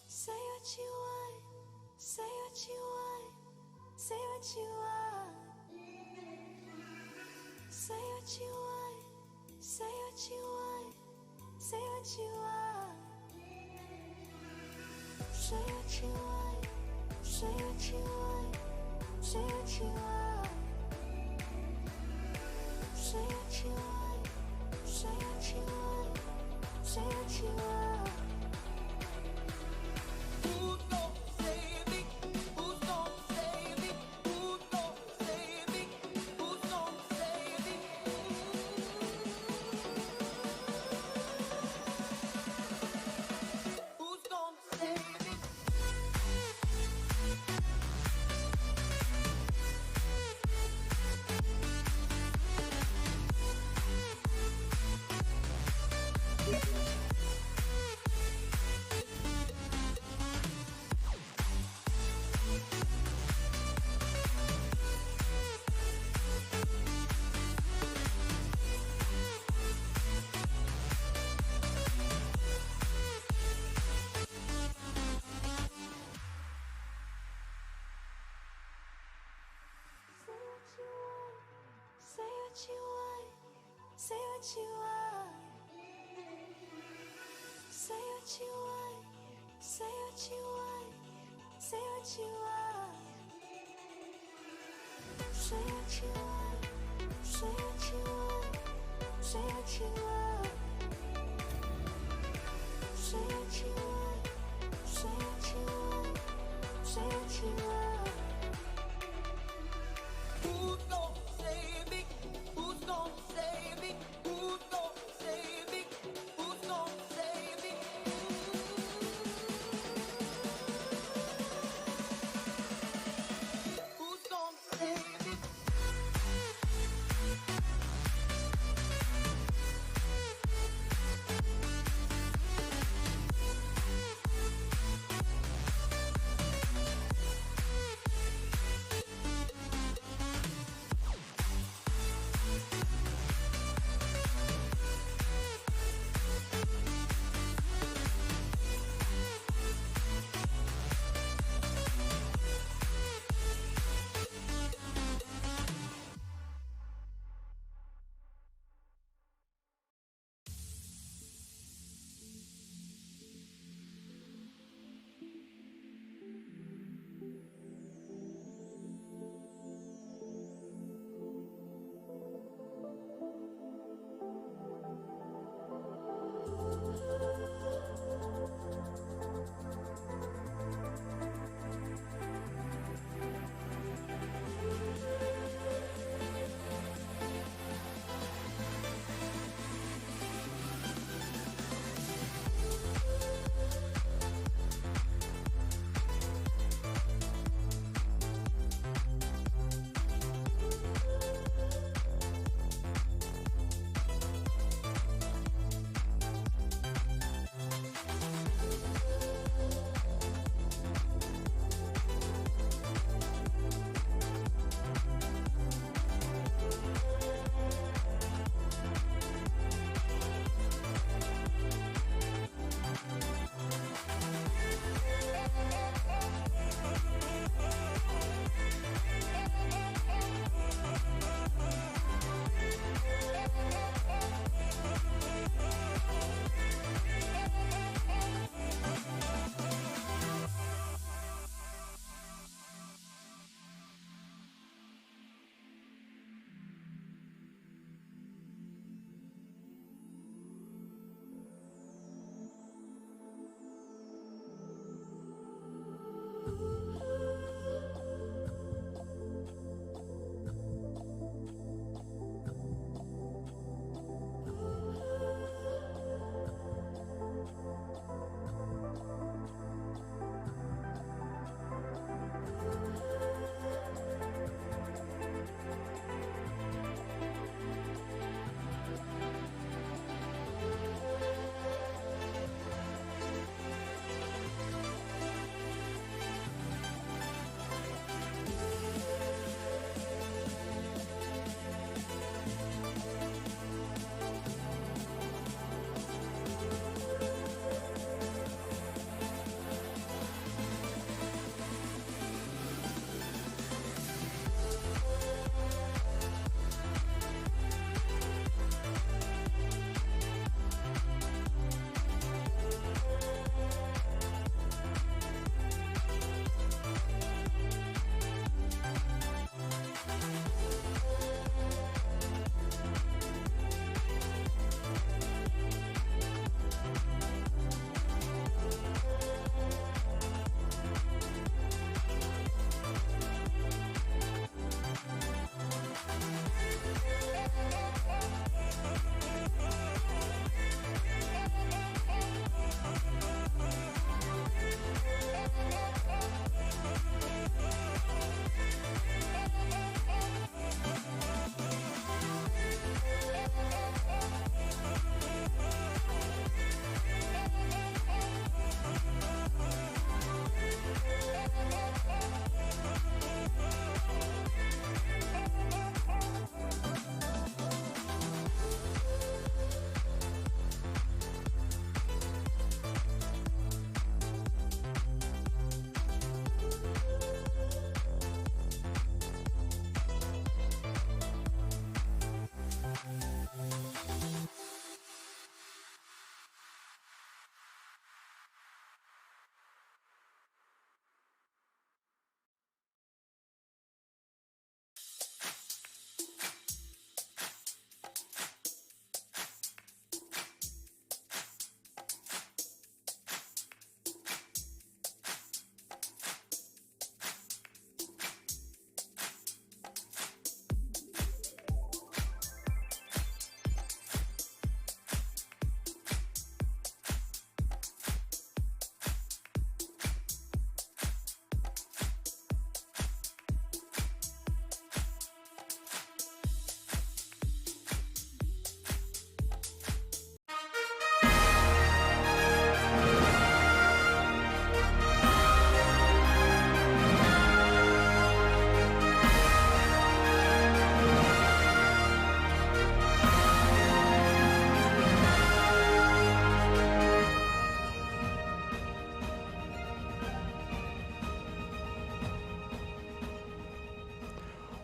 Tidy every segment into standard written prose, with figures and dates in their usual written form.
Say what you want, say what you want, say what you want. Say what you want, say what you want, say what you want. Say what you want, say what you want, say what you want. Say what you want, say what you want, say what you want. Say what you want, say what you want. Say what you want, say what you want, say what you want. Say what you want, say what you want, say what you want. Say what you want, say what you want, say what you want. Who's gonna save me? Who's gonna save me? Who's gonna save me? Who's gonna save me? Who's gonna save me?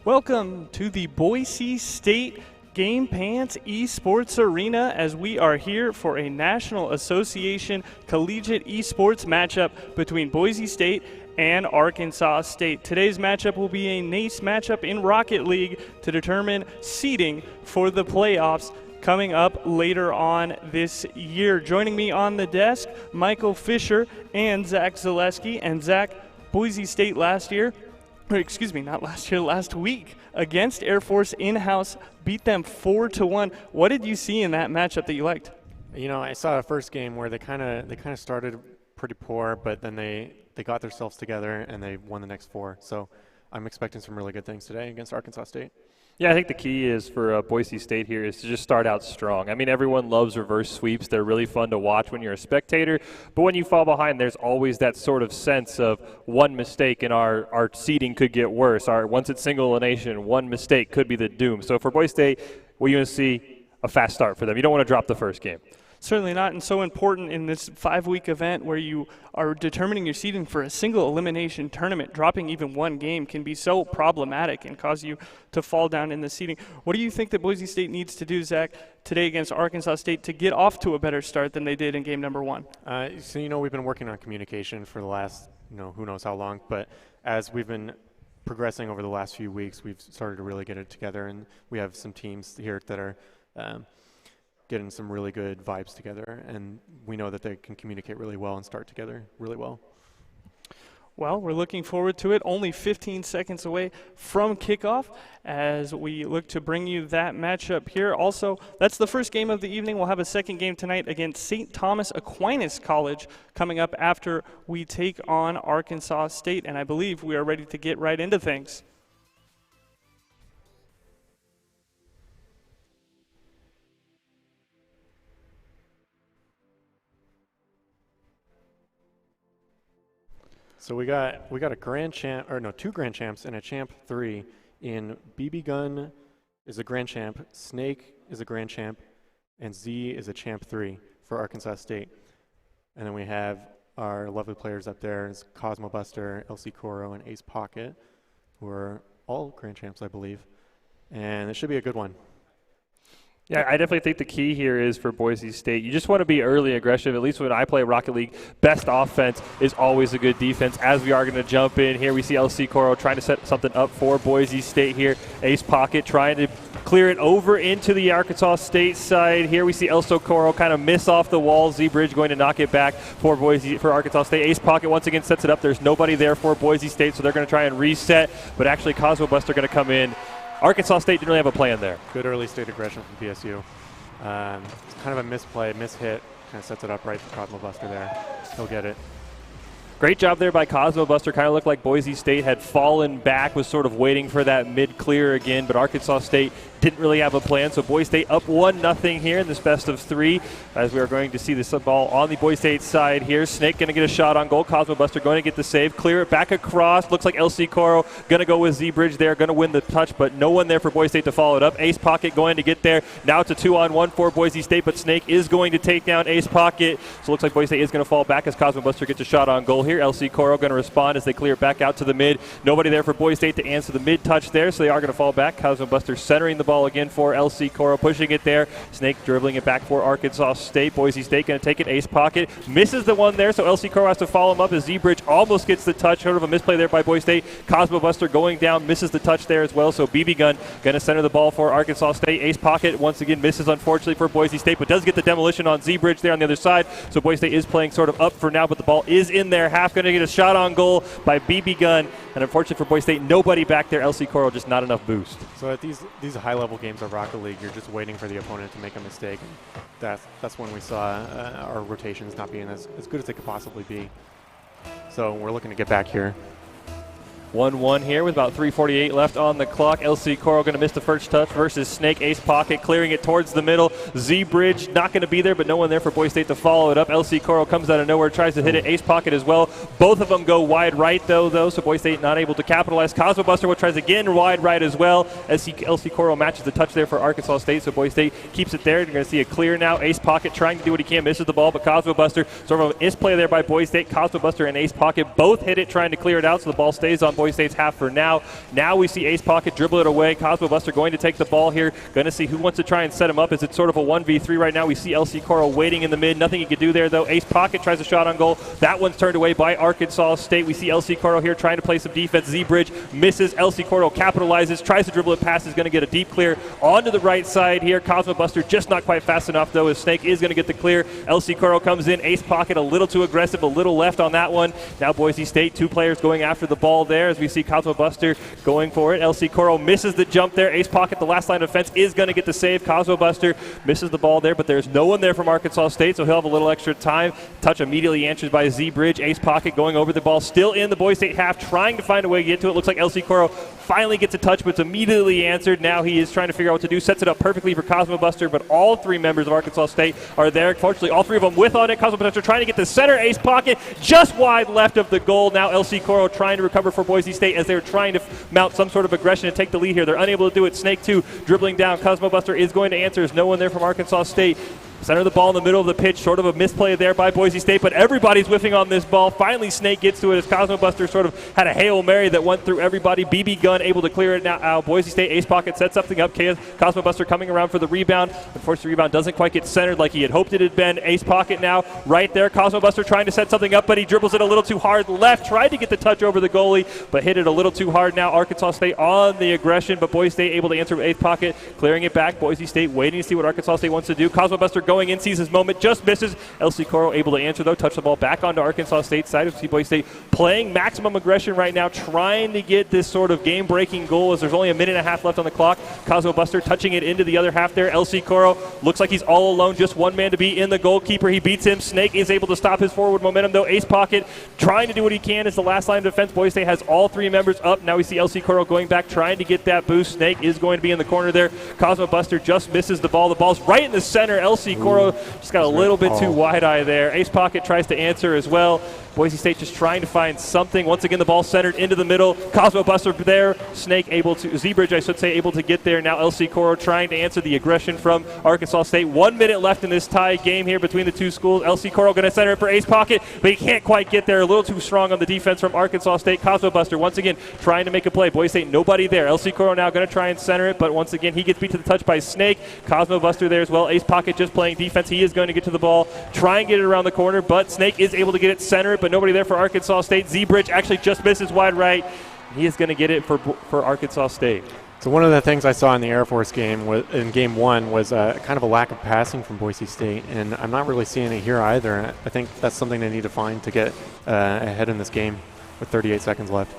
Welcome to the Boise State Game Pants Esports Arena as we are here for a National Association Collegiate Esports matchup between Boise State and Arkansas State. Today's matchup will be a NACE matchup in Rocket League to determine seeding for the playoffs coming up later on this year. Joining me on the desk, Michael Fisher and Zach Zaleski. And Zach, Boise State last week against Air Force in-house, beat them 4-1. What did you see in that matchup that you liked? You know, I saw a first game where they kind of started pretty poor, but then they got themselves together and they won the next 4. So I'm expecting some really good things today against Arkansas State. Yeah, I think the key is for Boise State here is to just start out strong. I mean, everyone loves reverse sweeps. They're really fun to watch when you're a spectator. But when you fall behind, there's always that sort of sense of one mistake and our seeding could get worse. Once it's single elimination, one mistake could be the doom. So for Boise State, we're going to see a fast start for them. You don't want to drop the first game. Certainly not, and so important in this 5-week event where you are determining your seeding for a single elimination tournament. Dropping even one game can be so problematic and cause you to fall down in the seeding. What do you think that Boise State needs to do, Zach, today against Arkansas State to get off to a better start than they did in game number 1? So, we've been working on communication for the last, who knows how long, but as we've been progressing over the last few weeks, we've started to really get it together, and we have some teams here that are getting some really good vibes together, and we know that they can communicate really well and start together really well. Well, we're looking forward to it. Only 15 seconds away from kickoff as we look to bring you that matchup here. Also, that's the first game of the evening. We'll have a second game tonight against St. Thomas Aquinas College coming up after we take on Arkansas State, and I believe we are ready to get right into things. So we got a two grand champs and a champ 3 in BB Gun is a grand champ, Snake is a grand champ, and Z is a champ 3 for Arkansas State. And then we have our lovely players up there is Cosmo Buster, LC Coro, and Ace Pocket, who are all grand champs, I believe. And it should be a good one. Yeah, I definitely think the key here is for Boise State. You just want to be early aggressive. At least when I play Rocket League, best offense is always a good defense. As we are going to jump in here, we see LC Coro trying to set something up for Boise State here. Ace Pocket trying to clear it over into the Arkansas State side. Here we see LC Coro kind of miss off the wall. Z-Bridge going to knock it back for Arkansas State. Ace Pocket once again sets it up. There's nobody there for Boise State, so they're going to try and reset. But actually, Cosmo Buster going to come in. Arkansas State didn't really have a plan there. Good early state aggression from BSU. It's kind of a misplay, mishit. Kind of sets it up right for Cosmo Buster there. He'll get it. Great job there by Cosmo Buster. Kind of looked like Boise State had fallen back, was sort of waiting for that mid-clear again, but Arkansas State didn't really have a plan. So Boise State up 1-0 here in this best of 3 as we are going to see this ball on the Boise State side here. Snake going to get a shot on goal. Cosmo Buster going to get the save. Clear it back across. Looks like LC Coro going to go with Z-Bridge there. Going to win the touch, but no one there for Boise State to follow it up. Ace Pocket going to get there. Now it's a 2-on-1 for Boise State, but Snake is going to take down Ace Pocket. So it looks like Boise State is going to fall back as Cosmo Buster gets a shot on goal here. LC Coro going to respond as they clear it back out to the mid. Nobody there for Boise State to answer the mid touch there, so they are going to fall back. Cosmo Buster centering the ball again for LC Coro, pushing it there. Snake dribbling it back for Arkansas State. Boise State going to take it. Ace Pocket misses the one there, so LC Coro has to follow him up as Z-Bridge almost gets the touch. Sort of a misplay there by Boise State. Cosmo Buster going down, misses the touch there as well, so BB Gun going to center the ball for Arkansas State. Ace Pocket once again misses unfortunately for Boise State, but does get the demolition on Z-Bridge there on the other side, so Boise State is playing sort of up for now, but the ball is in there. Half going to get a shot on goal by BB Gun, and unfortunately for Boise State, nobody back there. LC Coro just not enough boost. So at these high-level games of Rocket League, you're just waiting for the opponent to make a mistake. That's when we saw our rotations not being as good as they could possibly be. So we're looking to get back here. 1-1 here with about 3:48 left on the clock. LC Coro going to miss the first touch versus Snake. Ace Pocket clearing it towards the middle. Z-Bridge not going to be there, but no one there for Boise State to follow it up. LC Coro comes out of nowhere, tries to hit it. Ace Pocket as well. Both of them go wide right, though, so Boise State not able to capitalize. Cosmo Buster tries again wide right as well. LC Coro matches the touch there for Arkansas State, so Boise State keeps it there. You're going to see a clear now. Ace Pocket trying to do what he can, misses the ball, but Cosmo Buster, sort of a misplay there by Boise State. Cosmo Buster and Ace Pocket both hit it, trying to clear it out, so the ball stays on Boise Boise State's half for now. Now we see Ace Pocket dribble it away. Cosmo Buster going to take the ball here. Going to see who wants to try and set him up. Is it sort of a 1v3 right now? We see LC Coral waiting in the mid. Nothing he could do there, though. Ace Pocket tries a shot on goal. That one's turned away by Arkansas State. We see LC Coral here trying to play some defense. Z-Bridge misses. LC Coral capitalizes, tries to dribble it past, is going to get a deep clear onto the right side here. Cosmo Buster just not quite fast enough, though, as Snake is going to get the clear. LC Coral comes in. Ace Pocket a little too aggressive, a little left on that one. Now Boise State, 2 players going after the ball there as we see Cosmo Buster going for it. LC Coral misses the jump there. Ace Pocket, the last line of defense, is going to get the save. Cosmo Buster misses the ball there, but there's no one there from Arkansas State, so he'll have a little extra time. Touch immediately answered by Z-Bridge. Ace Pocket going over the ball, still in the Boise State half, trying to find a way to get to it. Looks like LC Coral finally gets a touch, but it's immediately answered. Now he is trying to figure out what to do. Sets it up perfectly for Cosmo Buster, but all 3 members of Arkansas State are there. Fortunately, all 3 of them with on it. Cosmo Buster trying to get the center. Ace Pocket just wide left of the goal. Now LC Coral trying to recover for Boise State as they're trying to mount some sort of aggression and take the lead here. They're unable to do it. Snake 2 dribbling down. Cosmo Buster is going to answer. There's no one there from Arkansas State. Center of the ball in the middle of the pitch, sort of a misplay there by Boise State, but everybody's whiffing on this ball. Finally, Snake gets to it as Cosmo Buster sort of had a Hail Mary that went through everybody. BB Gun able to clear it now. Boise State, Ace Pocket sets something up. Cosmo Buster coming around for the rebound. Unfortunately, the rebound doesn't quite get centered like he had hoped it had been. Ace Pocket now right there. Cosmo Buster trying to set something up, but he dribbles it a little too hard left. Tried to get the touch over the goalie, but hit it a little too hard now. Arkansas State on the aggression, but Boise State able to answer with Ace Pocket, clearing it back. Boise State waiting to see what Arkansas State wants to do. Cosmo Buster going in, sees his moment, just misses. LC Coral able to answer, though. Touch the ball back onto Arkansas State side. We see Boise State playing maximum aggression right now, trying to get this sort of game-breaking goal as there's only a minute and a half left on the clock. Cosmo Buster touching it into the other half there. LC Coral looks like he's all alone, just one man to beat in the goalkeeper. He beats him. Snake is able to stop his forward momentum, though. Ace Pocket trying to do what he can as the last line of defense. Boise State has all 3 members up. Now we see LC Coral going back, trying to get that boost. Snake is going to be in the corner there. Cosmo Buster just misses the ball. The ball's right in the center. LC Coral just got a little bit too wide-eye there. Ace Pocket tries to answer as well. Boise State just trying to find something. Once again, the ball centered into the middle. Cosmo Buster there. Snake able to, Z-Bridge, I should say, able to get there. Now LC Coral trying to answer the aggression from Arkansas State. 1 minute left in this tie game here between the 2 schools. LC Coral going to center it for Ace Pocket, but he can't quite get there. A little too strong on the defense from Arkansas State. Cosmo Buster once again trying to make a play. Boise State, nobody there. LC Coral now going to try and center it, but once again, he gets beat to the touch by Snake. Cosmo Buster there as well. Ace Pocket just playing defense. He is going to get to the ball, try and get it around the corner, but Snake is able to get it centered, but nobody there for Arkansas State. Z-Bridge actually just misses wide right. He is going to get it for Arkansas State. So one of the things I saw in the Air Force game in Game 1 was kind of a lack of passing from Boise State, and I'm not really seeing it here either. I think that's something they need to find to get ahead in this game with 38 seconds left.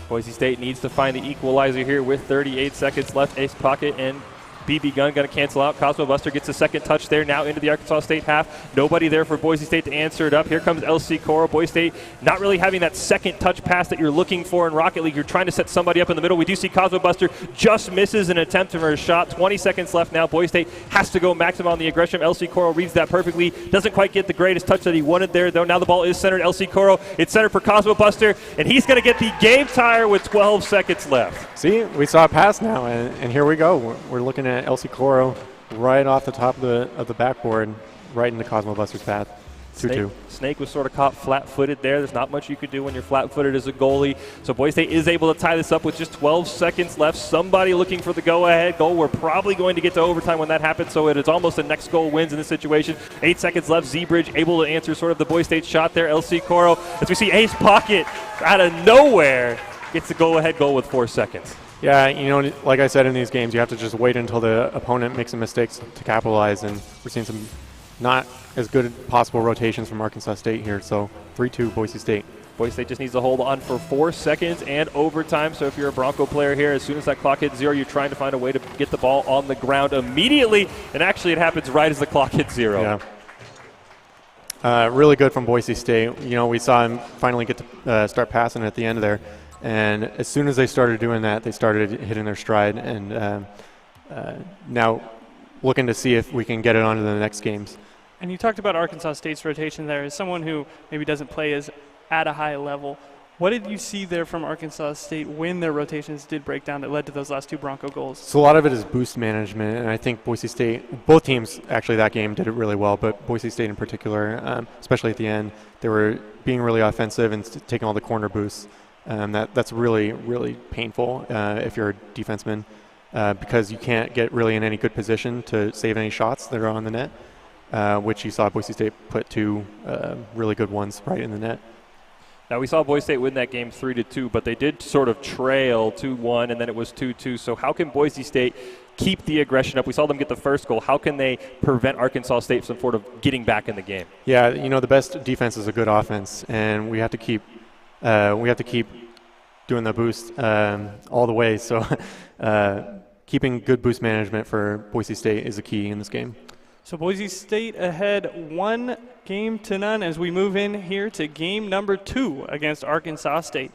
Boise State needs to find the equalizer here with 38 seconds left. Ace Pocket and BB Gun going to cancel out. Cosmo Buster gets a second touch there now into the Arkansas State half. Nobody there for Boise State to answer it up. Here comes LC Coral. Boise State not really having that second touch pass that you're looking for in Rocket League. You're trying to set somebody up in the middle. We do see Cosmo Buster just misses an attempt for a shot. 20 seconds left now. Boise State has to go maximum on the aggression. LC Coral reads that perfectly. Doesn't quite get the greatest touch that he wanted there, though. Now the ball is centered. LC Coral. It's centered for Cosmo Buster, and he's going to get the game tire with 12 seconds left. See, we saw a pass now, and here we go. We're looking at LC Coral right off the top of the backboard, right into Cosmo Buster's path. 2-2. Snake was sort of caught flat-footed there. There's not much you could do when you're flat-footed as a goalie. So Boise State is able to tie this up with just 12 seconds left. Somebody looking for the go-ahead goal. We're probably going to get to overtime when that happens, so it is almost the next goal wins in this situation. 8 seconds left. Z-Bridge able to answer sort of the Boise State shot there. LC Coral, as we see Ace Pocket out of nowhere, gets the go-ahead goal with 4 seconds. Yeah, you know, like I said in these games, you have to just wait until the opponent makes some mistakes to capitalize, and we're seeing some not as good possible rotations from Arkansas State here. So 3-2 Boise State. Boise State just needs to hold on for 4 seconds and overtime. So if you're a Bronco player here, as soon as that clock hits 0, you're trying to find a way to get the ball on the ground immediately. And actually it happens right as the clock hits 0. Yeah. Really good from Boise State. You know, we saw him finally get to start passing at the end there. And as soon as they started doing that, they started hitting their stride. And now looking to see if we can get it on to the next games. And you talked about Arkansas State's rotation there. As someone who maybe doesn't play as at a high level, what did you see there from Arkansas State when their rotations did break down that led to those last 2 Bronco goals? So a lot of it is boost management, and I think Boise State, both teams actually that game did it really well, but Boise State in particular, especially at the end, they were being really offensive and taking all the corner boosts. That's really, really painful if you're a defenseman because you can't get really in any good position to save any shots that are on the net, which you saw Boise State put 2 really good ones right in the net. Now, we saw Boise State win that game 3-2, but they did sort of trail 2-1, and then it was 2-2. So how can Boise State keep the aggression up? We saw them get the first goal. How can they prevent Arkansas State from sort of getting back in the game? Yeah, the best defense is a good offense, and we have to keep doing the boost all the way. So keeping good boost management for Boise State is a key in this game. So Boise State ahead 1-0 as we move in here to game number 2 against Arkansas State.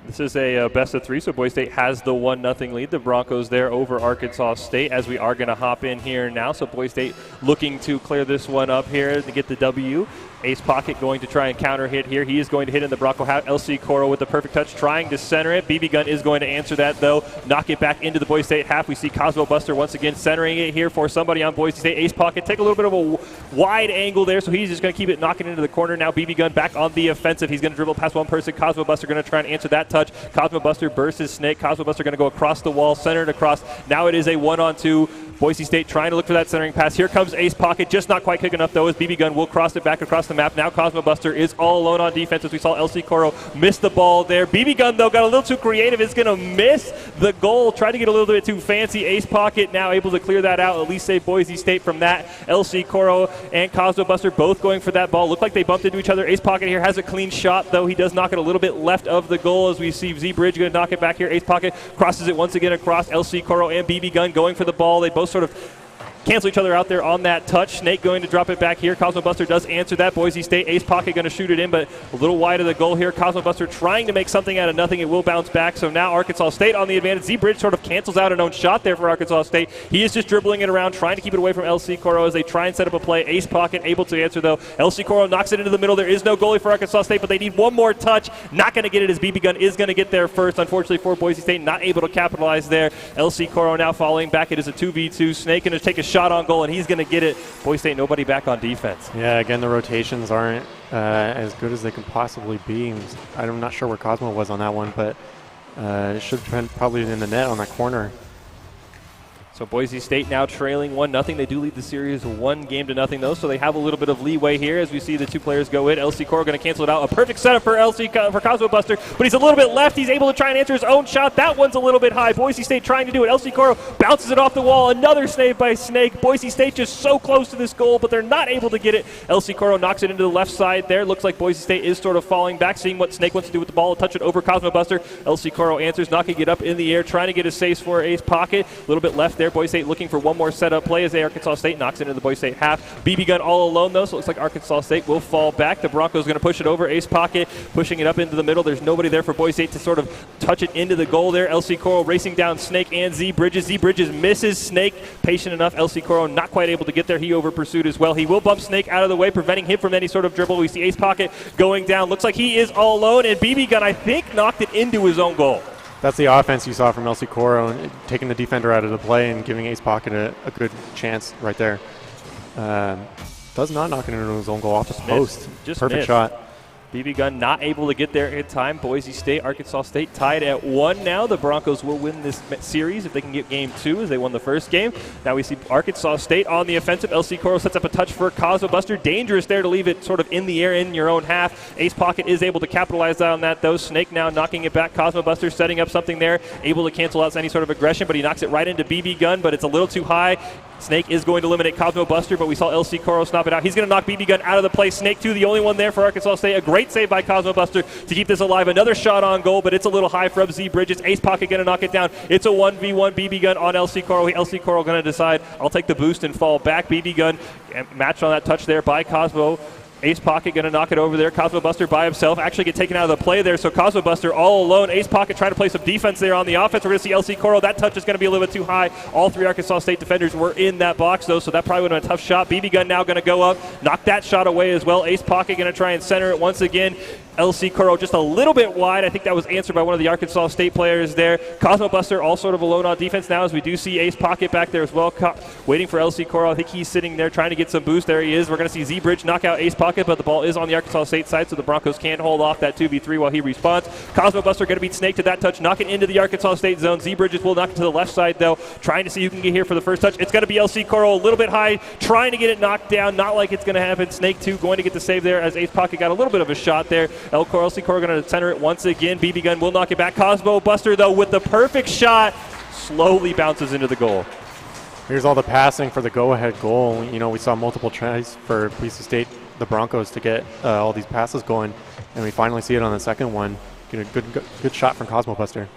This is a best of 3, so Boise State has the 1-0 lead. The Broncos there over Arkansas State as we are going to hop in here now. So Boise State looking to clear this one up here to get the W. Ace Pocket going to try and counter hit here. He is going to hit in the Bronco hat. LC Coro with the perfect touch, trying to center it. BB Gun is going to answer that, though. Knock it back into the Boise State half. We see Cosmo Buster once again centering it here for somebody on Boise State. Ace Pocket take a little bit of a wide angle there, so he's just going to keep it knocking into the corner. Now BB Gun back on the offensive. He's going to dribble past one person. Cosmo Buster going to try and answer that touch. Cosmo Buster bursts his snake. Cosmo Buster going to go across the wall, centered across. Now it is a 1-on-2. Boise State trying to look for that centering pass. Here comes Ace Pocket, just not quite quick enough, though, as BB Gun will cross it back across the map. Now Cosmo Buster is all alone on defense, as we saw LC Coro miss the ball there. BB Gun, though, got a little too creative. Is going to miss the goal. Tried to get a little bit too fancy. Ace Pocket now able to clear that out, at least save Boise State from that. LC Coro and Cosmo Buster both going for that ball. Looked like they bumped into each other. Ace Pocket here has a clean shot, though. He does knock it a little bit left of the goal, as we see Z Bridge going to knock it back here. Ace Pocket crosses it once again across. LC Coro and BB Gun going for the ball. They both sort of cancel each other out there on that touch. Snake going to drop it back here. Cosmo Buster does answer that. Boise State Ace Pocket going to shoot it in, but a little wide of the goal here. Cosmo Buster trying to make something out of nothing. It will bounce back. So now Arkansas State on the advantage. Z-Bridge sort of cancels out an own shot there for Arkansas State. He is just dribbling it around, trying to keep it away from LC Coro as they try and set up a play. Ace Pocket able to answer, though. LC Coro knocks it into the middle. There is no goalie for Arkansas State, but they need one more touch. Not going to get it as BB Gun is going to get there first. Unfortunately for Boise State, not able to capitalize there. LC Coro now following back. It is a 2v2. Snake going to take a shot on goal, and he's going to get it. Boise State, nobody back on defense. Yeah, again, the rotations aren't as good as they can possibly be. I'm not sure where Cosmo was on that one, but it should have been probably in the net on that corner. So Boise State now trailing 1-0. They do lead the series 1-0, though, so they have a little bit of leeway here as we see the two players go in. LC Coro going to cancel it out. A perfect setup for for Cosmo Buster, but he's a little bit left. He's able to try and answer his own shot. That one's a little bit high. Boise State trying to do it. LC Coro bounces it off the wall. Another save by Snake. Boise State just so close to this goal, but they're not able to get it. LC Coro knocks it into the left side there. Looks like Boise State is sort of falling back, seeing what Snake wants to do with the ball. Touch it over Cosmo Buster. LC Coro answers, knocking it up in the air, trying to get a save for Ace Pocket. A little bit left there. Boise State looking for one more setup play as Arkansas State knocks it into the Boise State half. BB Gun all alone, though, so it looks like Arkansas State will fall back. The Broncos going to push it over. Ace Pocket pushing it up into the middle. There's nobody there for Boise State to sort of touch it into the goal there. LC Coro racing down Snake and Z Bridges. Z Bridges misses Snake. Patient enough. LC Coro not quite able to get there. He over pursued as well. He will bump Snake out of the way, preventing him from any sort of dribble. We see Ace Pocket going down. Looks like he is all alone, and BB Gun, I think, knocked it into his own goal. That's the offense you saw from LC Coro, taking the defender out of the play and giving Ace Pocket a good chance right there. Does not knock it into his own goal off the post. Just perfect missed. shot. BB Gun not able to get there in time. Boise State, Arkansas State tied at 1 now. The Broncos will win this series if they can get game 2 as they won the first game. Now we see Arkansas State on the offensive. LC Coro sets up a touch for Cosmo Buster. Dangerous there to leave it sort of in the air in your own half. Ace Pocket is able to capitalize on that, though. Snake now knocking it back. Cosmo Buster setting up something there, able to cancel out any sort of aggression, but he knocks it right into BB Gun, but it's a little too high. Snake is going to eliminate Cosmo Buster, but we saw LC Coro snap it out. He's going to knock BB Gun out of the play. Snake, too, the only one there for Arkansas State. A great save by Cosmo Buster to keep this alive. Another shot on goal, but it's a little high from Z Bridges. Ace Pocket going to knock it down. It's a 1v1 BB Gun on LC Coro. LC Coro going to decide, I'll take the boost and fall back. BB Gun matched on that touch there by Cosmo. Ace Pocket going to knock it over there. Cosmo Buster by himself. Actually get taken out of the play there. So Cosmo Buster all alone. Ace Pocket trying to play some defense there on the offense. We're going to see LC Coro. That touch is going to be a little bit too high. All three Arkansas State defenders were in that box, though, so that probably would have been a tough shot. BB Gun now going to go up. Knock that shot away as well. Ace Pocket going to try and center it once again. LC Curro just a little bit wide. I think that was answered by one of the Arkansas State players there. Cosmo Buster all sort of alone on defense now, as we do see Ace Pocket back there as well, waiting for LC Curro. I think he's sitting there trying to get some boost. There he is. We're going to see Z-Bridge knock out Ace Pocket, but the ball is on the Arkansas State side, so the Broncos can't hold off that 2v3 while he responds. Cosmo Buster going to beat Snake to that touch, knocking into the Arkansas State zone. Z-Bridges will knock it to the left side, though, trying to see who can get here for the first touch. It's going to be LC Curro a little bit high, trying to get it knocked down. Not like it's going to happen. Snake 2 going to get the save there, as Ace Pocket got a little bit of a shot there. LC Curro going to center it once again. BB Gun will knock it back. Cosmo Buster, though, with the perfect shot, slowly bounces into the goal. Here's all the passing for the go-ahead goal. You know, we saw multiple tries for Boise State, the Broncos, to get all these passes going, and we finally see it on the second one. Get a good shot from Cosmo Buster.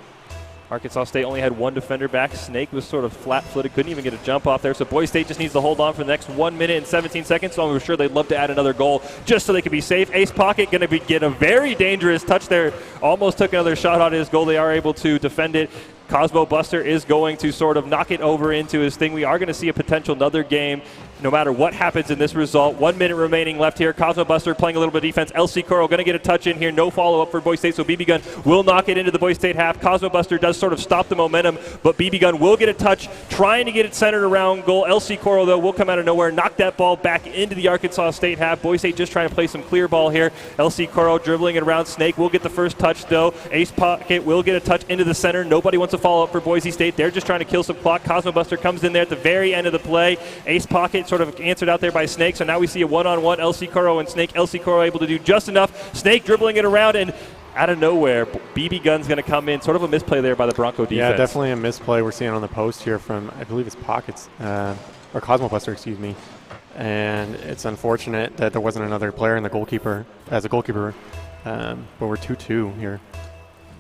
Arkansas State only had one defender back. Snake was sort of flat-footed, couldn't even get a jump off there. So Boise State just needs to hold on for the next 1 minute and 17 seconds. So I'm sure they'd love to add another goal just so they can be safe. Ace Pocket going to get a very dangerous touch there. Almost took another shot on his goal. They are able to defend it. Cosmo Buster is going to sort of knock it over into his thing. We are going to see a potential another game no matter what happens in this result. 1 minute remaining left here. Cosmo Buster playing a little bit of defense. LC Curro going to get a touch in here. No follow-up for Boise State, so BB Gun will knock it into the Boise State half. Cosmo Buster does sort of stop the momentum, but BB Gun will get a touch, trying to get it centered around goal. LC Curro, though, will come out of nowhere, knock that ball back into the Arkansas State half. Boise State just trying to play some clear ball here. LC Curro dribbling it around. Snake will get the first touch, though. Ace Pocket will get a touch into the center. Nobody wants to follow up for Boise State. They're just trying to kill some clock. Cosmo Buster comes in there at the very end of the play. Ace Pocket sort of answered out there by Snake, so now we see a one-on-one LC Curro and Snake. LC Curro able to do just enough. Snake dribbling it around, and out of nowhere, BB Gun's going to come in. Sort of a misplay there by the Bronco defense. Yeah, definitely a misplay we're seeing on the post here from, I believe it's Pockets, or Cosmo Buster, excuse me. And it's unfortunate that there wasn't another player in the goalkeeper as a goalkeeper, but we're 2-2 here.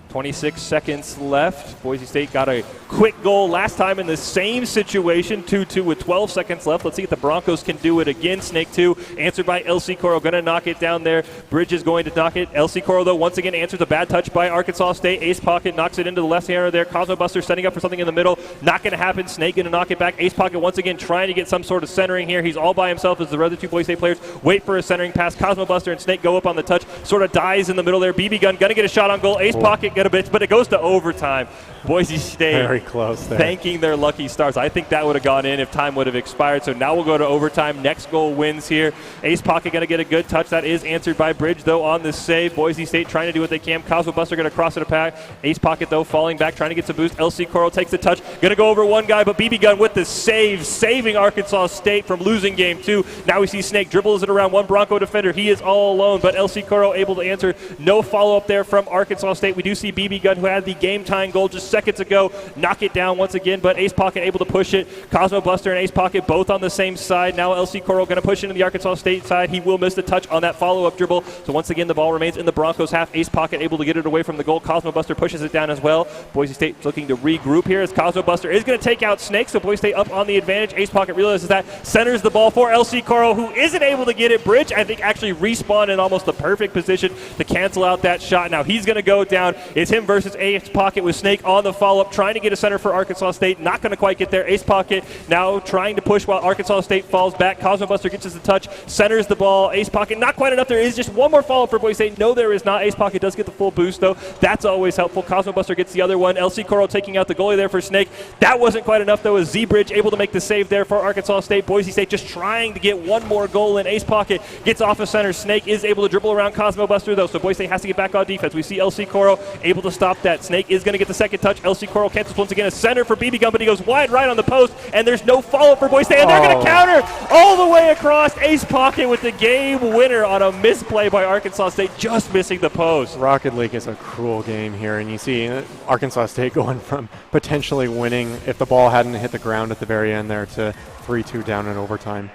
26 seconds left. Boise State got a quick goal last time in the same situation, 2-2 with 12 seconds left. Let's see if the Broncos can do it again. Snake 2, answered by LC Curro, going to knock it down there. Bridge is going to knock it. LC Curro, though, once again answers a bad touch by Arkansas State. Ace Pocket knocks it into the left hander there. Cosmo Buster setting up for something in the middle. Not going to happen. Snake going to knock it back. Ace Pocket once again trying to get some sort of centering here. He's all by himself as the other two Boise State players wait for a centering pass. Cosmo Buster and Snake go up on the touch. Sort of dies in the middle there. BB Gun going to get a shot on goal. Ace Pocket get a bit, but it goes to overtime. Boise State very close there, thanking their lucky stars. I think that would have gone in if time would have expired. So now we'll go to overtime. Next goal wins here. Ace Pocket going to get a good touch. That is answered by Bridge, though, on the save. Boise State trying to do what they can. Cosmo Buster going to cross it a pack. Ace Pocket, though, falling back, trying to get some boost. LC Curro takes the touch. Going to go over one guy, but BB Gun with the save, saving Arkansas State from losing game 2. Now we see Snake dribbles it around one Bronco defender. He is all alone, but LC Curro able to answer. No follow-up there from Arkansas State. We do see BB Gun, who had the game-tying goal just seconds ago, knock it down once again, but Ace Pocket able to push it. Cosmo Buster and Ace Pocket both on the same side. Now LC Curro going to push into the Arkansas State side. He will miss the touch on that follow-up dribble. So once again, the ball remains in the Broncos half. Ace Pocket able to get it away from the goal. Cosmo Buster pushes it down as well. Boise State looking to regroup here as Cosmo Buster is going to take out Snake, so Boise State up on the advantage. Ace Pocket realizes that, centers the ball for LC Curro, who isn't able to get it. Bridge, I think, actually respawned in almost the perfect position to cancel out that shot. Now he's going to go down. It's him versus Ace Pocket with Snake on the follow-up, trying to get a center for Arkansas State. Not going to quite get there. Ace Pocket now trying to push while Arkansas State falls back. Cosmo Buster gets us the touch, centers the ball. Ace Pocket not quite enough. There is just one more follow-up for Boise State. No, there is not. Ace Pocket does get the full boost, though. That's always helpful. Cosmo Buster gets the other one. LC Curro taking out the goalie there for Snake. That wasn't quite enough, though, as Z-Bridge able to make the save there for Arkansas State. Boise State just trying to get one more goal in. Ace Pocket gets off of center. Snake is able to dribble around Cosmo Buster, though, so Boise State has to get back on defense. We see LC Curro able to stop that. Snake is going to get the second touch. LC Curro cancels once again. A center for BB Gun, but he goes wide right on the post, and there's no follow-up for Boise State, and they're going to counter all the way across. Ace Pocket with the game winner on a misplay by Arkansas State, just missing the post. Rocket League is a cruel game here, and you see Arkansas State going from potentially winning if the ball hadn't hit the ground at the very end there to 3-2 down in overtime.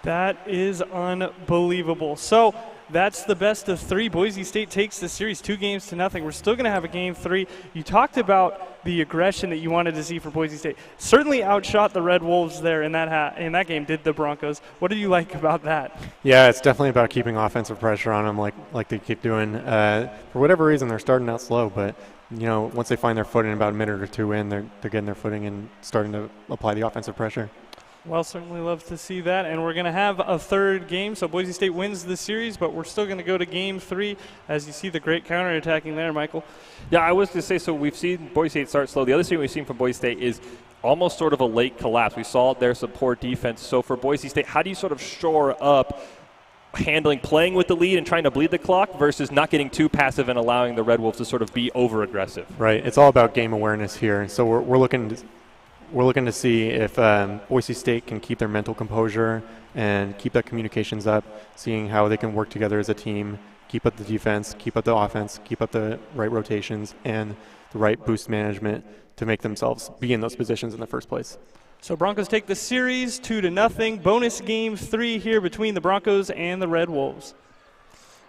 That is unbelievable. So that's the best of 3. Boise State takes the series 2-0. We're still going to have a game 3. You talked about the aggression that you wanted to see for Boise State. Certainly outshot the Red Wolves there in that game, did the Broncos. What do you like about that? Yeah, it's definitely about keeping offensive pressure on them like they keep doing. For whatever reason, they're starting out slow, but you know, once they find their footing about a minute or two in, they're getting their footing and starting to apply the offensive pressure. Well, certainly love to see that. And we're going to have a third game. So Boise State wins the series, but we're still going to go to game 3 as you see the great counterattacking there, Michael. Yeah, I was going to say, so we've seen Boise State start slow. The other thing we've seen from Boise State is almost sort of a late collapse. We saw their support defense. So for Boise State, how do you sort of shore up playing with the lead and trying to bleed the clock versus not getting too passive and allowing the Red Wolves to sort of be over-aggressive? Right. It's all about game awareness here. So we're looking to see if Boise State can keep their mental composure and keep that communications up, seeing how they can work together as a team, keep up the defense, keep up the offense, keep up the right rotations and the right boost management to make themselves be in those positions in the first place. So Broncos take the series 2-0. Bonus game 3 here between the Broncos and the Red Wolves.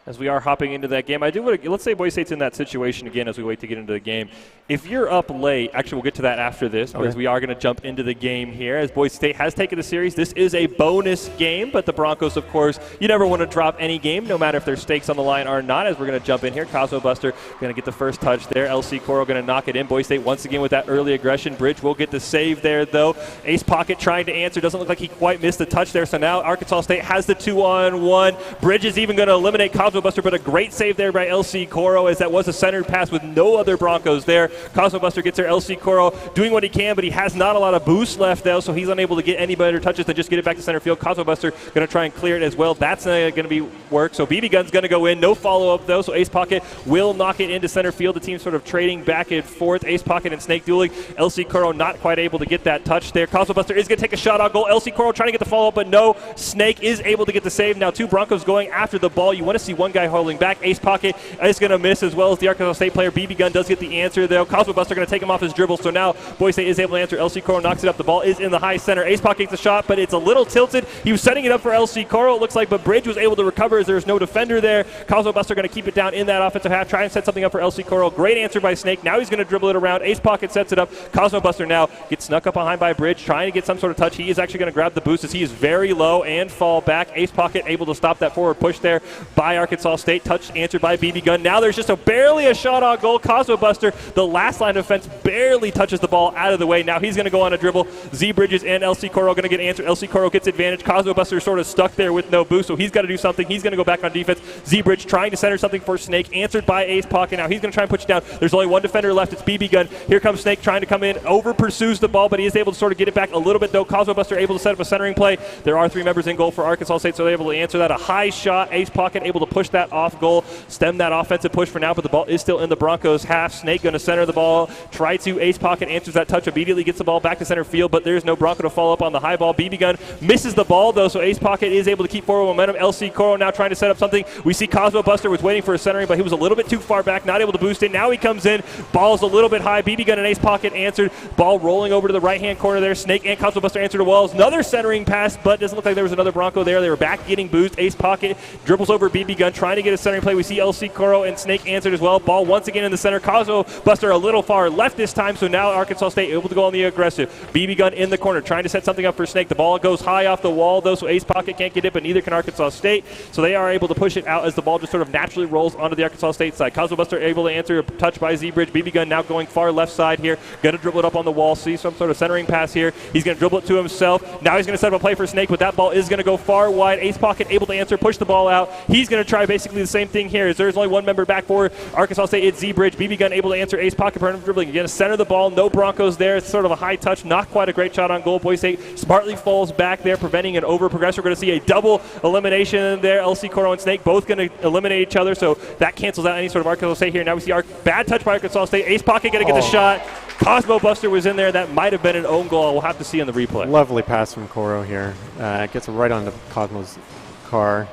As we are hopping into that game, let's say Boise State's in that situation again as we wait to get into the game. If you're up late, actually we'll get to that after this, because we are going to jump into the game here. As Boise State has taken the series, this is a bonus game, but the Broncos, of course, you never want to drop any game, no matter if there's stakes on the line or not, as we're going to jump in here. Cosmo Buster going to get the first touch there. LC Coro going to knock it in. Boise State once again with that early aggression. Bridge will get the save there, though. Ace Pocket trying to answer. Doesn't look like he quite missed the touch there, so now Arkansas State has the 2-on-1. Bridge is even going to eliminate Cosmo Buster, but a great save there by LC Coro, as that was a centered pass with no other Broncos there. Cosmo Buster gets there. LC Coro doing what he can, but he has not a lot of boost left, though, so he's unable to get any better touches than just get it back to center field. Cosmo Buster going to try and clear it as well. That's going to be work. So BB Gun's going to go in. No follow-up, though, so Ace Pocket will knock it into center field. The team sort of trading back and forth. Ace Pocket and Snake dueling. LC Coro not quite able to get that touch there. Cosmo Buster is going to take a shot on goal. LC Coro trying to get the follow-up, but no. Snake is able to get the save. Now 2 Broncos going after the ball. You want to see one guy holding back. Ace Pocket is going to miss, as well as the Arkansas State player. BB Gun does get the answer, though. Cosmo Buster going to take him off his dribble, so now Boise State is able to answer. LC Coro knocks it up. The ball is in the high center. Ace Pocket gets the shot, but it's a little tilted. He was setting it up for LC Coro, it looks like, but Bridge was able to recover as there's no defender there. Cosmo Buster going to keep it down in that offensive half, try and set something up for LC Coro. Great answer by Snake. Now he's going to dribble it around. Ace Pocket sets it up. Cosmo Buster now gets snuck up behind by Bridge, trying to get some sort of touch. He is actually going to grab the boost as he is very low and fall back. Ace Pocket able to stop that forward push there by Arkansas State. Touch answered by BB Gun. Now there's just barely a shot on goal. Cosmo Buster, the last line of defense, barely touches the ball out of the way. Now he's going to go on a dribble. Z Bridges and LC Coro going to get answered. LC Coro gets advantage. Cosmo Buster sort of stuck there with no boost, so he's got to do something. He's going to go back on defense. Z Bridge trying to center something for Snake, answered by Ace Pocket. Now he's going to try and push it down. There's only one defender left. It's BB Gun. Here comes Snake trying to come in. Over pursues the ball, but he is able to sort of get it back a little bit, though. Cosmo Buster able to set up a centering play. There are 3 members in goal for Arkansas State, so they're able to answer that. A high shot. Ace Pocket able to push that off goal, stem that offensive push for now, but the ball is still in the Broncos half. Snake going to center the ball. Try to. Ace Pocket answers that touch, immediately gets the ball back to center field, but there's no Bronco to follow up on the high ball. BB Gun misses the ball, though, so Ace Pocket is able to keep forward momentum. LC Coro now trying to set up something. We see Cosmo Buster was waiting for a centering, but he was a little bit too far back, not able to boost it. Now he comes in. Ball's a little bit high. BB Gun and Ace Pocket answered. Ball rolling over to the right-hand corner there. Snake and Cosmo Buster answered the walls. Another centering pass, but doesn't look like there was another Bronco there. They were back getting boost. Ace Pocket dribbles over BB Gun, trying to get a centering play. We see LC Coro and Snake answered as well. Ball once again in the center. Cosmo Buster a little far left this time, so now Arkansas State able to go on the aggressive. BB Gun in the corner, trying to set something up for Snake. The ball goes high off the wall, though, so Ace Pocket can't get it, but neither can Arkansas State. So they are able to push it out as the ball just sort of naturally rolls onto the Arkansas State side. Cosmo Buster able to answer a touch by Z-Bridge. BB Gun now going far left side here. Going to dribble it up on the wall. See some sort of centering pass here. He's going to dribble it to himself. Now he's going to set up a play for Snake, but that ball is going to go far wide. Ace Pocket able to answer, push the ball out. He's going to try basically the same thing here, as there's only one member back for Arkansas State. It's Z-Bridge. BB Gun able to answer. Ace Pocket dribbling. Again, center the ball. No Broncos there. It's sort of a high touch. Not quite a great shot on goal. Boise State smartly falls back there, preventing an over progress. We're going to see a double elimination there. LC Coro and Snake both going to eliminate each other, so that cancels out any sort of Arkansas State here. Now we see our bad touch by Arkansas State. Ace Pocket going to get the shot. Cosmo Buster was in there. That might have been an own goal. We'll have to see in the replay. Lovely pass from Coro here. Gets it right onto Cosmo's car.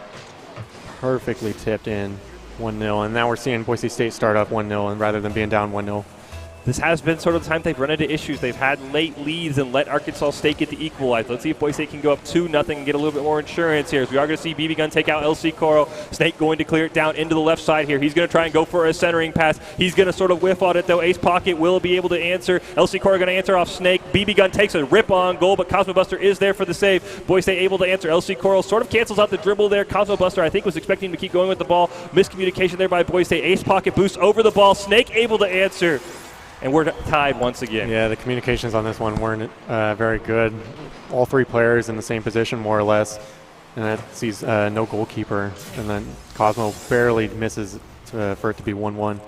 Perfectly tipped in. 1-0, and now we're seeing Boise State start up 1-0 and rather than being down 1-0. This has been sort of the time they've run into issues. They've had late leads and let Arkansas State get the equalize. Let's see if Boise State can go up 2-0 and get a little bit more insurance here. As we are going to see BB Gun take out LC Coro. Snake going to clear it down into the left side here. He's going to try and go for a centering pass. He's going to sort of whiff on it, though. Ace Pocket will be able to answer. LC Coro going to answer off Snake. BB Gun takes a rip on goal, but Cosmo Buster is there for the save. Boise State able to answer. LC Coro sort of cancels out the dribble there. Cosmo Buster, I think, was expecting to keep going with the ball. Miscommunication there by Boise State. Ace Pocket boosts over the ball. Snake able to answer. and we're tied once again. Yeah, the communications on this one weren't very good. All three players in the same position, more or less, and that sees no goalkeeper, and then Cosmo barely misses for it to be 1-1.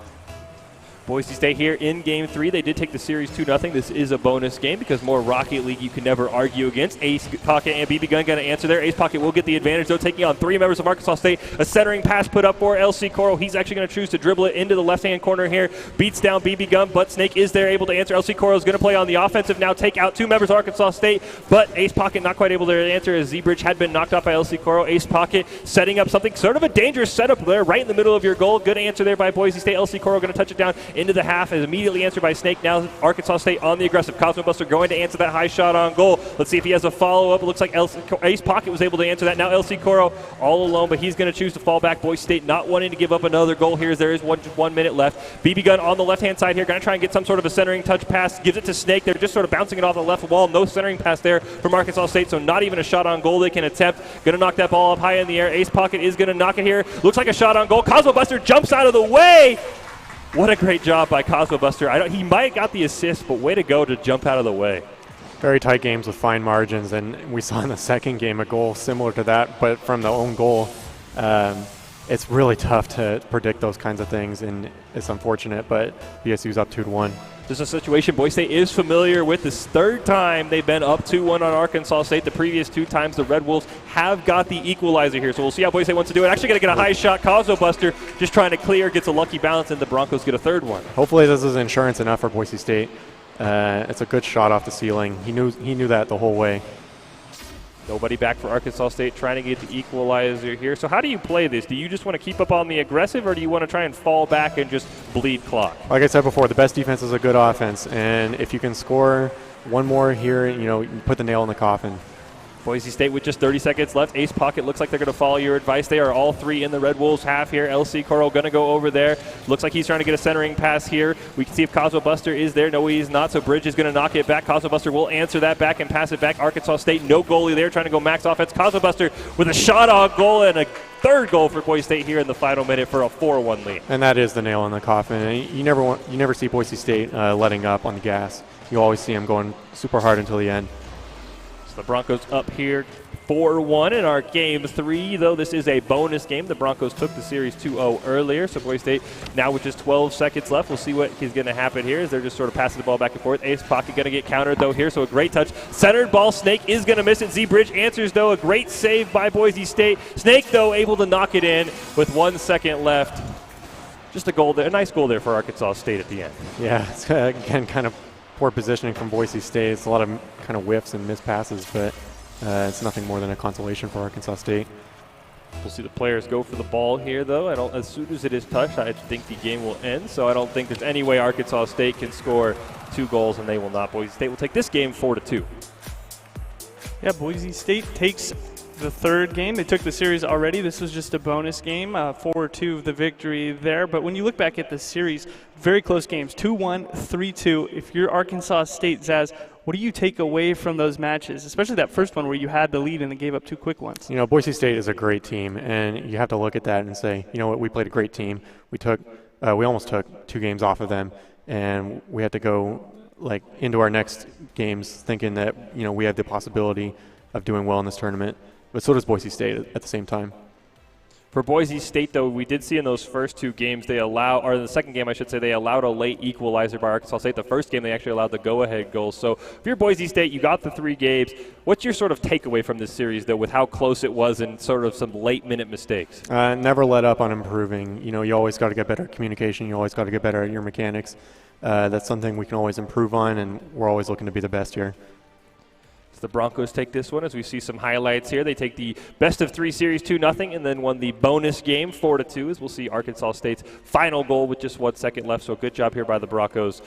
Boise State here in Game 3. They did take the series 2-0. This is a bonus game because more Rocket League you can never argue against. Ace Pocket and BB Gun going to answer there. Ace Pocket will get the advantage, though, taking on 3 members of Arkansas State. A centering pass put up for LC Coral. He's actually going to choose to dribble it into the left-hand corner here. Beats down BB Gun, but Snake is there able to answer. LC Coral is going to play on the offensive now, take out 2 members of Arkansas State, but Ace Pocket not quite able to answer as Z-Bridge had been knocked off by LC Coral. Ace Pocket setting up something, sort of a dangerous setup there, right in the middle of your goal. Good answer there by Boise State. LC Coral going to touch it down into the half as immediately answered by Snake. Now Arkansas State on the aggressive. Cosmo Buster going to answer that high shot on goal. Let's see if he has a follow-up. It looks like Ace Pocket was able to answer that. Now LC Coral all alone, but he's going to choose to fall back. Boise State not wanting to give up another goal here as there is 1 minute left. BB Gun on the left-hand side here, going to try and get some sort of a centering touch pass. Gives it to Snake. They're just sort of bouncing it off the left wall. No centering pass there from Arkansas State, so not even a shot on goal they can attempt. Going to knock that ball up high in the air. Ace Pocket is going to knock it here. Looks like a shot on goal. Cosmo Buster jumps out of the way. What a great job by Cosmo Buster. He might have got the assist, but way to go to jump out of the way. Very tight games with fine margins, and we saw in the second game a goal similar to that, but from the own goal. It's really tough to predict those kinds of things, and it's unfortunate, but BSU's up 2-1. This is a situation Boise State is familiar with. This third time they've been up 2-1 on Arkansas State. The previous 2 times the Red Wolves have got the equalizer here. So we'll see how Boise State wants to do it. Actually going to get a high shot. Cosmo Buster just trying to clear, gets a lucky bounce, and the Broncos get a third one. Hopefully this is insurance enough for Boise State. It's a good shot off the ceiling. He knew that the whole way. Nobody back for Arkansas State trying to get the equalizer here. So how do you play this? Do you just want to keep up on the aggressive, or do you want to try and fall back and just bleed clock? Like I said before, the best defense is a good offense, and if you can score one more here, you put the nail in the coffin. Boise State with just 30 seconds left. Ace Pocket looks like they're going to follow your advice. They are all 3 in the Red Wolves half here. LC Coral going to go over there. Looks like he's trying to get a centering pass here. We can see if Cosmo Buster is there. No, he's not, so Bridge is going to knock it back. Cosmo Buster will answer that back and pass it back. Arkansas State, no goalie there, trying to go max offense. Cosmo Buster with a shot on goal and a third goal for Boise State here in the final minute for a 4-1 lead. And that is the nail in the coffin. You never see Boise State letting up on the gas. You always see them going super hard until the end. So the Broncos up here 4-1 in our Game 3, though this is a bonus game. The Broncos took the series 2-0 earlier, so Boise State now with just 12 seconds left. We'll see what is going to happen here as they're just sort of passing the ball back and forth. Ace Pocket going to get countered, though, here, so a great touch. Centered ball, Snake is going to miss it. Z-Bridge answers, though, a great save by Boise State. Snake, though, able to knock it in with 1 second left. Just a goal there, a nice goal there for Arkansas State at the end. Yeah, it's again kind of poor positioning from Boise State. It's a lot of kind of whiffs and missed passes, but it's nothing more than a consolation for Arkansas State. We'll see the players go for the ball here, though. As soon as it is touched, I think the game will end. So I don't think there's any way Arkansas State can score 2 goals, and they will not. Boise State will take this game 4-2. Yeah, Boise State takes the third game. They took the series already. This was just a bonus game, 4-2 the victory there. But when you look back at the series, very close games, 2-1, 3-2. If you're Arkansas State, Zaz, what do you take away from those matches, especially that first one where you had the lead and then gave up 2 quick ones? Boise State is a great team, and you have to look at that and say, you know what, we played a great team. We almost took 2 games off of them, and we had to go into our next games thinking that we had the possibility of doing well in this tournament. But so does Boise State at the same time. For Boise State, though, we did see in those first 2 games, or in the second game, I should say, they allowed a late equalizer by Arkansas State. The first game, they actually allowed the go-ahead goal. So if you're Boise State, you got the 3 games. What's your sort of takeaway from this series, though, with how close it was and sort of some late-minute mistakes? Never let up on improving. You always got to get better at communication. You always got to get better at your mechanics. That's something we can always improve on, and we're always looking to be the best here. The Broncos take this one as we see some highlights here. They take the best of 3 series 2-0 and then won the bonus game 4-2 as we'll see Arkansas State's final goal with just 1 second left. So good job here by the Broncos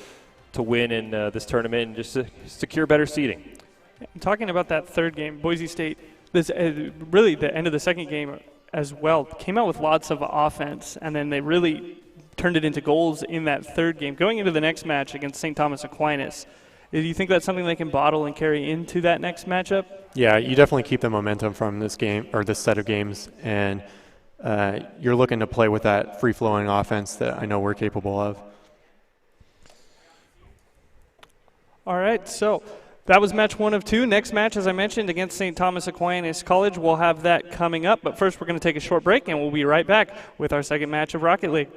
to win in this tournament and just to secure better seeding. Talking about that third game, Boise State, this really the end of the second game as well, came out with lots of offense, and then they really turned it into goals in that third game. Going into the next match against St. Thomas Aquinas, do you think that's something they can bottle and carry into that next matchup? Yeah, you definitely keep the momentum from this game or this set of games, and you're looking to play with that free-flowing offense that I know we're capable of. All right, so that was match 1 of 2. Next match, as I mentioned, against St. Thomas Aquinas College. We'll have that coming up. But first, we're going to take a short break, and we'll be right back with our second match of Rocket League.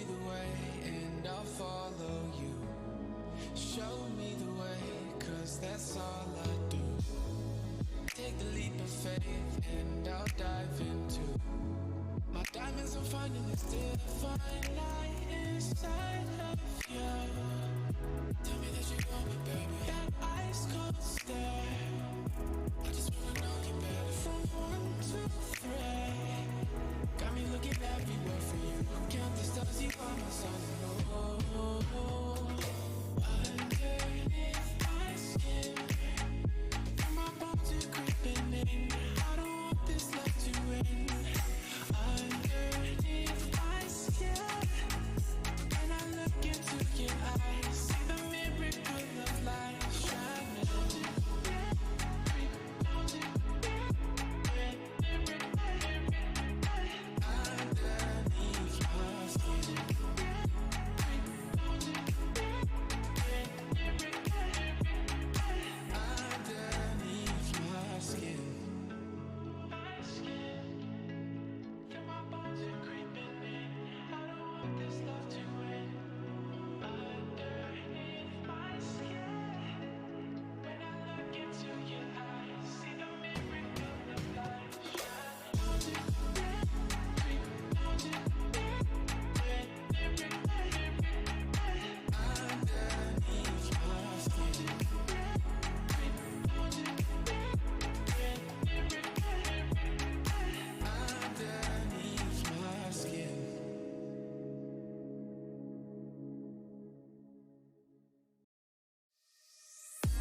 me the way and I'll follow you. Show me the way, 'cause that's all I do. Take the leap of faith and I'll dive into my diamonds. I'm finding this divine light inside of you. Tell me that you want me, baby. That ice cold stare, I just wanna know you better. From 1 to 3, got me looking everywhere for you. Count the stars, you are my sun. Oh, underneath my skin, and my bones are creeping in. I don't want this love to end. Underneath my skin, when I look into your eyes, see the miracle of life shining. Underneath my skin, underneath my skin. My skin, yeah, my bones are creeping in. I don't want this love to end. Underneath my skin, when I look into your eyes, see the miracle of life shining. Underneath my skin, underneath my skin.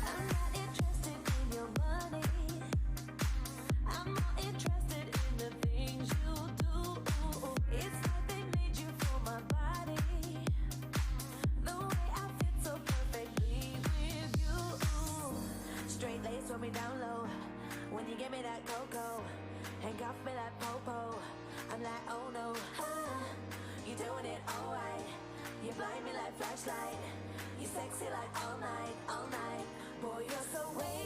I'm not interested in your money. I'm more interested in the things you do. It's like they made you for my body. The way I fit so perfectly with you. Straight lace for me down low. When you give me that cocoa, handcuff me like popo. I'm like, oh no, you doing it alright. You blind me like flashlight. You sexy like all night, all night. Boy, you're so way